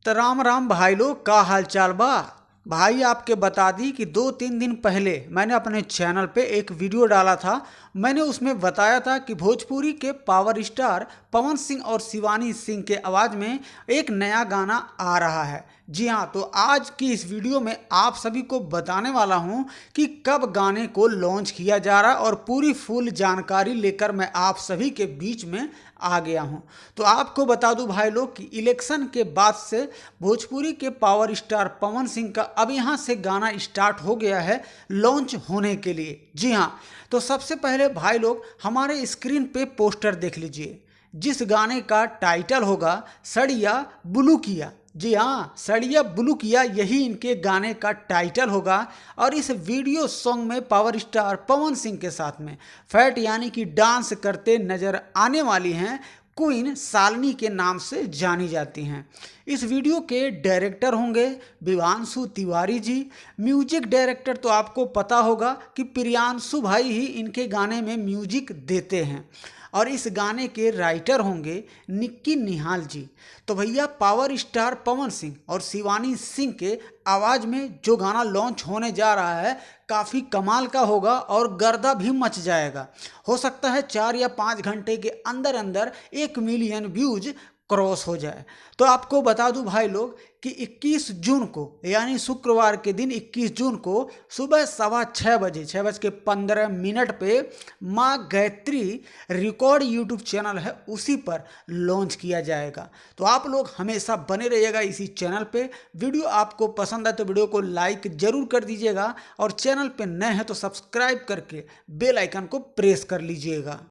तो राम राम भाई लोग का हाल चाल बा। भाई आपके बता दी कि 2-3 दिन पहले मैंने अपने चैनल पे एक वीडियो डाला था। मैंने उसमें बताया था कि भोजपुरी के पावर स्टार पवन सिंह और शिवानी सिंह के आवाज़ में एक नया गाना आ रहा है। जी हाँ, तो आज की इस वीडियो में आप सभी को बताने वाला हूँ कि कब गाने को लॉन्च किया जा रहा है और पूरी फुल जानकारी लेकर मैं आप सभी के बीच में आ गया हूँ। तो आपको बता दूं भाई लोग कि इलेक्शन के बाद से भोजपुरी के पावर स्टार पवन सिंह का अब यहाँ से गाना स्टार्ट हो गया है लॉन्च होने के लिए। जी हाँ, तो सबसे पहले भाई लोग हमारे स्क्रीन पे पोस्टर देख लीजिए, जिस गाने का टाइटल होगा सड़िया बुलू किया। जी हाँ, सड़िया बुलू किया, यही इनके गाने का टाइटल होगा। और इस वीडियो सॉन्ग में पावर स्टार पवन सिंह के साथ में फैट यानी कि डांस करते नजर आने वाली हैं क्वीन शालिनी के नाम से जानी जाती हैं। इस वीडियो के डायरेक्टर होंगे विवांशु तिवारी जी। म्यूजिक डायरेक्टर तो आपको पता होगा कि प्रियांशु भाई ही इनके गाने में म्यूजिक देते हैं। और इस गाने के राइटर होंगे निक्की निहाल जी। तो भैया पावर स्टार पवन सिंह और शिवानी सिंह के आवाज़ में जो गाना लॉन्च होने जा रहा है काफ़ी कमाल का होगा और गर्दा भी मच जाएगा। हो सकता है 4 या 5 घंटे के अंदर अंदर 1 मिलियन व्यूज क्रॉस हो जाए। तो आपको बता दूं भाई लोग कि 21 जून को यानी शुक्रवार के दिन 21 जून को सुबह 6:15 बजे 6:15 पे माँ गायत्री रिकॉर्ड यूट्यूब चैनल है उसी पर लॉन्च किया जाएगा। तो आप लोग हमेशा बने रहिएगा इसी चैनल पे। वीडियो आपको पसंद आए तो वीडियो को लाइक जरूर कर दीजिएगा और चैनल पे नए हैं तो सब्सक्राइब करके बेल आइकन को प्रेस कर लीजिएगा।